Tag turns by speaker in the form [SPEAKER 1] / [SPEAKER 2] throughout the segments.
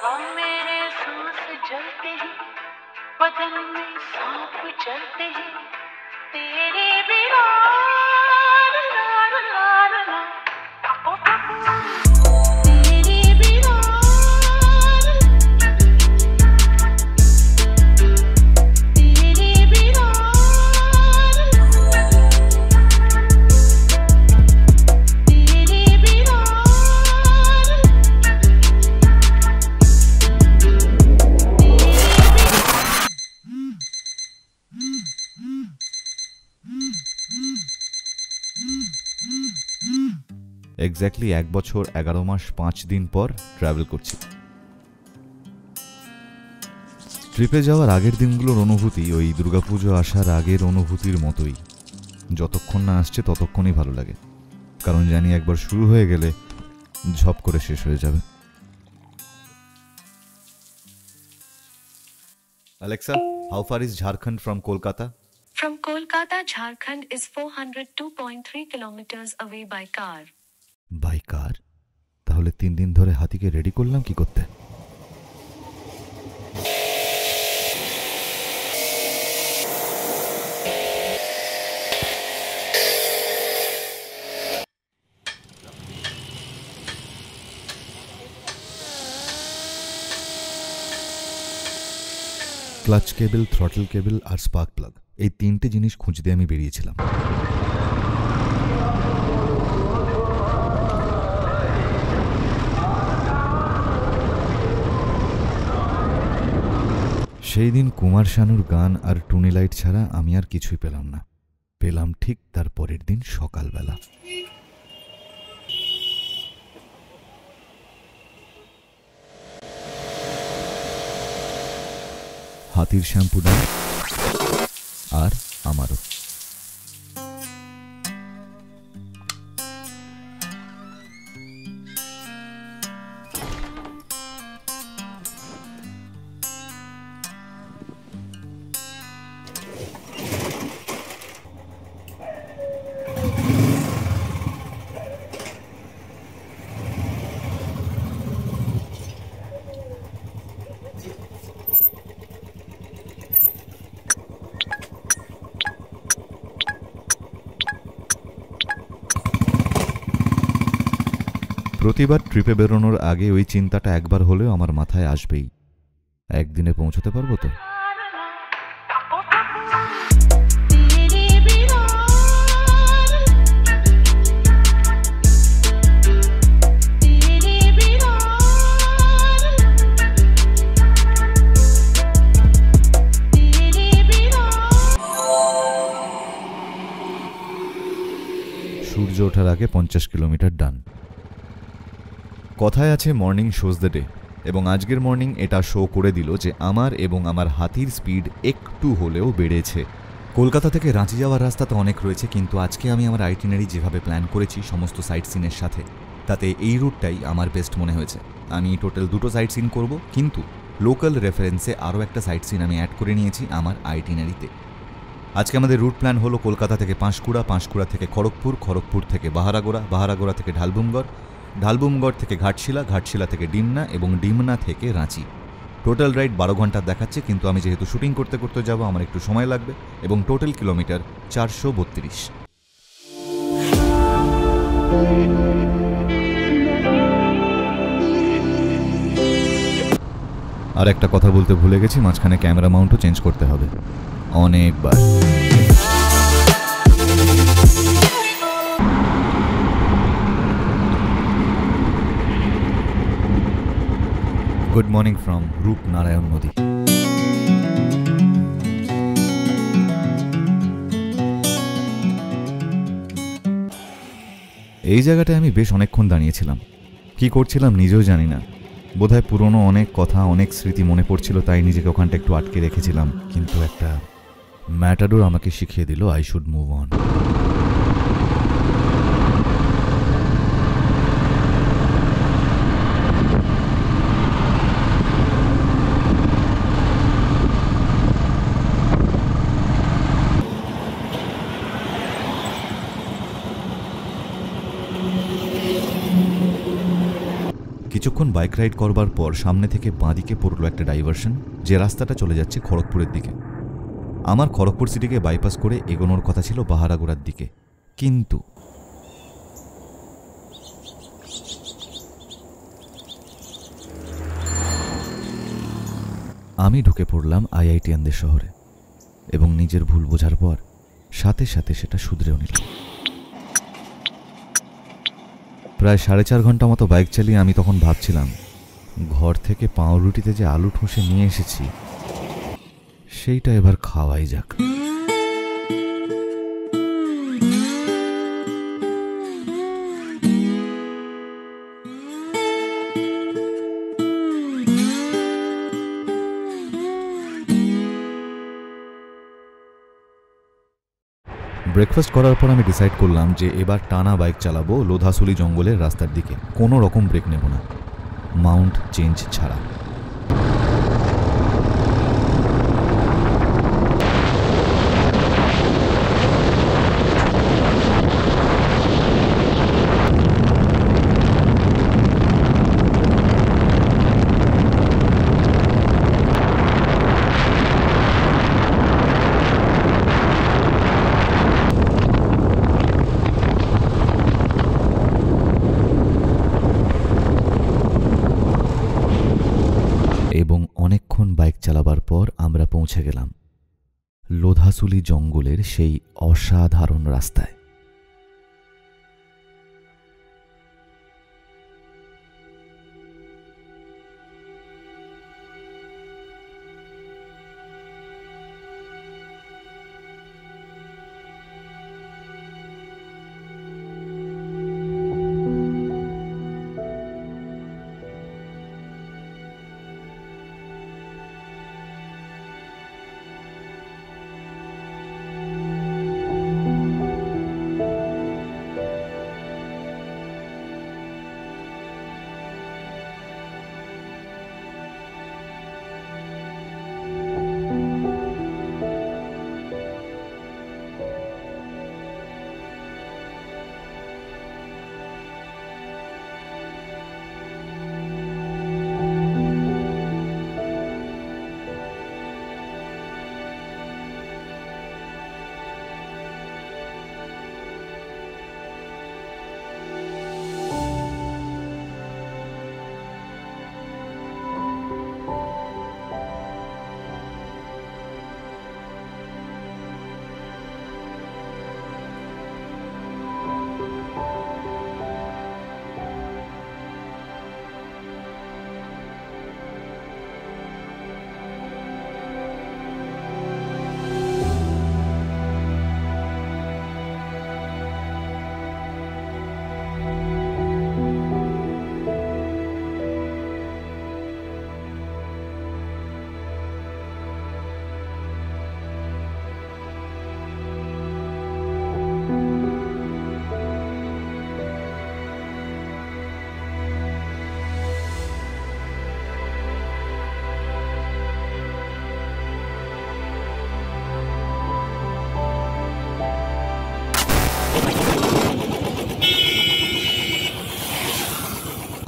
[SPEAKER 1] हम मेरे सांस जलते हैं, बदन में सांप चलते हैं, तेरे बिना ला ला ला ला, ओ तेरे बिना तेरे बिना तेरे बिना
[SPEAKER 2] এক্স্যাক্টলি 1 বছর 11 মাস 5 দিন পর ট্রাভেল করছি। ট্রিপে যাওয়ার আগের দিনগুলোর অনুভূতি ওই দুর্গাপুজো আসার আগের অনুভূতির মতোই, যতক্ষণ না আসছে ততক্ষণই ভালো লাগে, কারণ জানি একবার শুরু হয়ে গেলে ঝপ করে শেষ হয়ে যাবে। Alexa, how far is Jharkhand from Kolkata?
[SPEAKER 3] From Kolkata, Jharkhand is 402.3 kilometers away by car.
[SPEAKER 2] By car? তাহলে 3 দিন ধরে হাতিকে রেডি করলাম কি করতে? ক্লাচ কেবল, থ্রটল কেবল আর স্পার্ক প্লাগ, এই 3টে জিনিস খুঁজতে আমি বেরিয়েছিলাম। সেই দিন কুমার শানুর গান আর টুনি লাইট ছাড়া আমি আর কিছুই পেলাম না। পেলাম ঠিক তার পরের দিন সকালবেলা। হাতির শ্যাম্পু ডাল আর আমারও। প্রতিবার ট্রিপে বেরোনোর আগে ওই চিন্তাটা একবার হলেও আমার মাথায় আসবেই, একদিনে পৌঁছতে পারবো তো? সূর্য ওঠার আগে 50 কিলোমিটার ডান। কথায় আছে মর্নিং শোজ দ্য ডে, এবং আজকের মর্নিং এটা শো করে দিল যে আমার এবং আমার হাতির স্পিড একটু হলেও বেড়েছে। কলকাতা থেকে রাঁচি যাওয়ার রাস্তা তো অনেক রয়েছে, কিন্তু আজকে আমি আমার আইটিনারি যেভাবে প্ল্যান করেছি সমস্ত সাইট সিনের সাথে, তাতে এই রুটটাই আমার বেস্ট মনে হয়েছে। আমি টোটাল 2টো সাইট সিন করবো, কিন্তু লোকাল রেফারেন্সে আরও একটা সাইট সিন আমি অ্যাড করে নিয়েছি আমার আইটিনারিতে। আজকে আমাদের রুট প্ল্যান হলো কলকাতা থেকে পাঁশকুড়া, পাঁশকুড়া থেকে খড়গপুর, খড়গপুর থেকে বাহারাগোড়া, বাহারাগোড়া থেকে ঢালভূমগড়, ঢালভূমগড় থেকে ঘাটশিলা, ঘাটশিলা থেকে ডিমনা এবং ডিমনা থেকে রাঁচি। টোটাল রাইড 12 ঘন্টা দেখাচ্ছে, কিন্তু আমি যেহেতু শুটিং করতে করতে যাব আমার একটু সময় লাগবে, এবং টোটাল কিলোমিটার 432। আর একটা কথা বলতে ভুলে গেছি, মাঝখানে ক্যামেরা মাউন্টও চেঞ্জ করতে হবে অনেকবার। গুড মর্নিং ফ্রম রূপনারায়ণ নদী। এই জায়গাটায় আমি বেশ অনেকক্ষণ দাঁড়িয়েছিলাম, কি করছিলাম নিজেও জানি না। বোধহয় পুরনো অনেক কথা, অনেক স্মৃতি মনে পড়ছিল, তাই নিজেকে ওখানটা একটু আটকে রেখেছিলাম। কিন্তু একটা ম্যাটাডোর আমাকে শিখিয়ে দিল আই শুড মুভ অন। কিছুক্ষণ বাইক রাইড করবার পর সামনে থেকে বাঁদিকে পড়লো একটা ডাইভারশন, যে রাস্তাটা চলে যাচ্ছে খড়গপুরের দিকে। আমার খড়গপুর সিটিকে বাইপাস করে এগোনোর কথা ছিল বাহারাগোড়ার দিকে, কিন্তু আমি ঢুকে পড়লাম আইআইটিয়ানদের শহরে এবং নিজের ভুল বোঝার পর সাথে সাথে সেটা শুধরেও নিলাম। প্রায় 4.5 ঘন্টা মতো বাইক চালিয়ে আমি তখন ভাবছিলাম, ঘর থেকে পাউরুটিতে যে আলু ঠোসে নিয়ে এসেছি সেইটা এবার খাওয়াই যাক। ব্রেকফাস্ট করার পর আমি ডিসাইড করলাম যে এবার টানা বাইক চালাবো লোধাসুলি জঙ্গলের রাস্তার দিকে, কোনো রকম ব্রেক নেব না, মাউন্ট চেঞ্জ ছাড়া। এবং অনেকক্ষণ বাইক চালাবার পর আমরা পৌঁছে গেলাম লোধাসুলি জঙ্গলের সেই অসাধারণ রাস্তায়।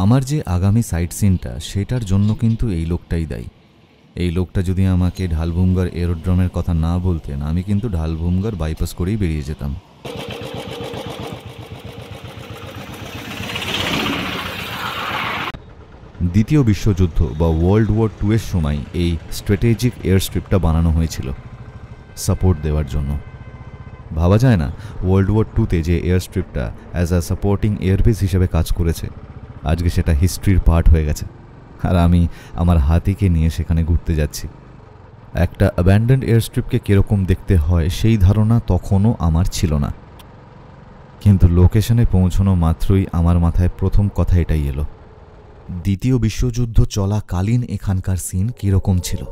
[SPEAKER 2] আমার যে আগামী সাইট সিনটা সেটার জন্য কিন্তু এই লোকটাই দায়ী। এই লোকটা যদি আমাকে ঢালভূমগড় এরোড্রোমের কথা না বলতেন, আমি কিন্তু ঢালভূমগড় বাইপাস করেই বেরিয়ে যেতাম। দ্বিতীয় বিশ্বযুদ্ধ বা ওয়ার্ল্ড ওয়ার 2 এর সময় এই স্ট্র্যাটেজিক এয়ার স্ট্রিপটা বানানো হয়েছিল সাপোর্ট দেওয়ার জন্য। ভাবা যায় না ওয়ার্ল্ড ওয়ার 2তে যে এয়ার স্ট্রিপটা অ্যাজ আ সাপোর্টিং এয়ারবেস হিসেবে কাজ করেছে, আজকে সেটা হিস্ট্রির পার্ট হয়ে গেছে, আর আমি আমার হাতিকে নিয়ে সেখানে ঘুরতে যাচ্ছি। একটা অ্যাব্যান্ডেন্ড এয়ার স্ট্রিপকে কীরকম দেখতে হয় সেই ধারণা তখনও আমার ছিল না, কিন্তু লোকেশনে পৌঁছানো মাত্রই আমার মাথায় প্রথম কথা এটাই এলো, দ্বিতীয় বিশ্বযুদ্ধ চলাকালীন এখানকার সিন কীরকম ছিল।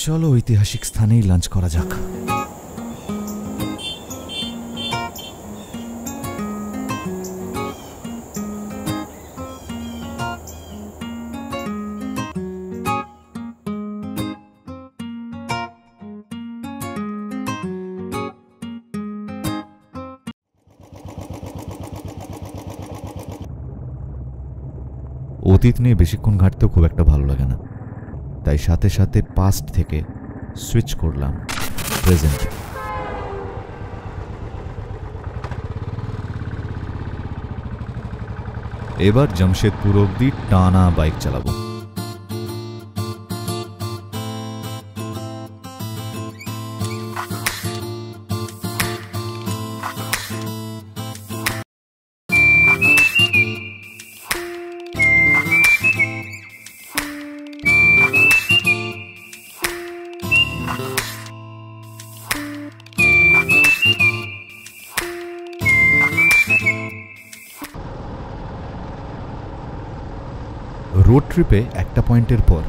[SPEAKER 2] চলো ঐতিহাসিক স্থানেই লাঞ্চ করা যাক। অতীত নিয়ে বেশিক্ষণ ঘাটতেও খুব একটা ভালো লাগে না, তাই সাথে সাথে পাস্ট থেকে সুইচ করলাম প্রেজেন্ট। এবার জামশেদপুর অবধি টানা বাইক চালাবো। রোড ট্রিপে একটা পয়েন্টের পর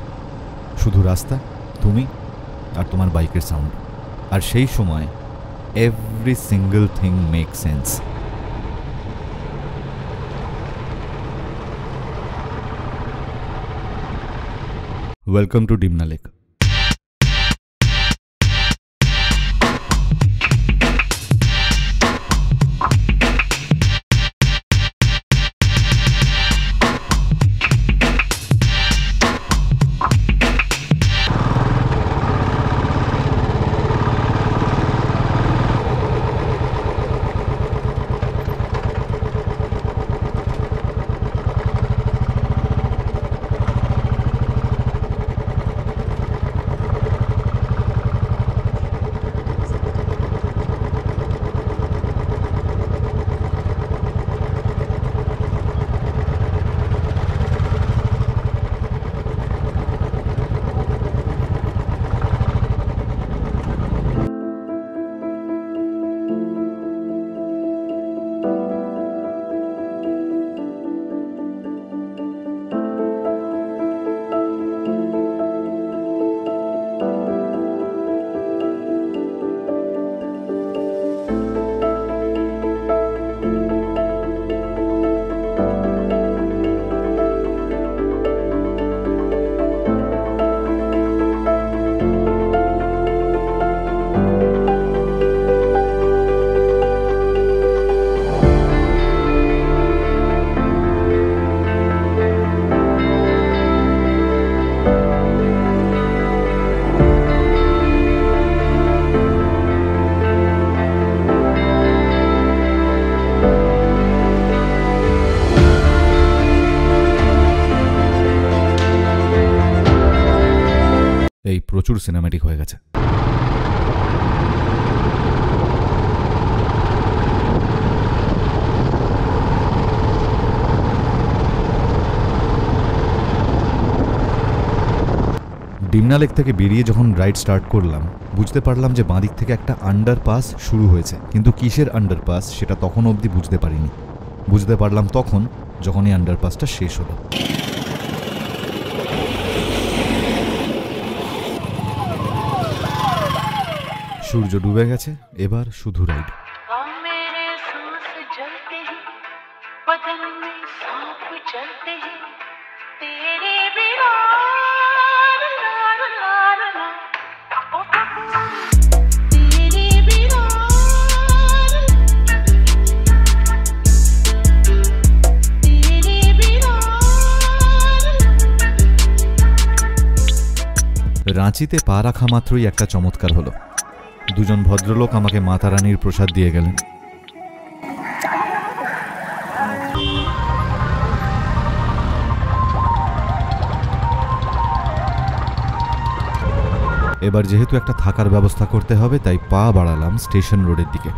[SPEAKER 2] শুধু রাস্তা, তুমি আর তোমার বাইকের সাউন্ড, আর সেই সময় every single thing make sense. Welcome to Dimna lake. এই প্রচুর সিনেম্যাটিক হয়ে গেছে। ডিমনা লেক থেকে বেরিয়ে যখন রাইড স্টার্ট করলাম, বুঝতে পারলাম যে বাঁদিক থেকে একটা আন্ডারপাস শুরু হয়েছে, কিন্তু কিসের আন্ডারপাস সেটা তখন অবধি বুঝতে পারিনি। বুঝতে পারলাম তখন যখন এই আন্ডারপাসটা শেষ হলো। সূর্য ডুবে গেছে, এবার শুধু রাইড।
[SPEAKER 1] मेरे सांस जलते हैं बदन में सांप चलते हैं तेरे बिना ला ला ला ला ओ तेरे बिना तेरे बिना।
[SPEAKER 2] রাঁচিতে পা রাখা মাত্রই একটা চমৎকার হলো। দুজন ভদ্রলোক আমাকে মাতা রানীর প্রসাদ দিয়ে গেলেন। এবার যেহেতু একটা থাকার ব্যবস্থা করতে হবে, তাই পা বাড়ালাম স্টেশন রোডের দিকে।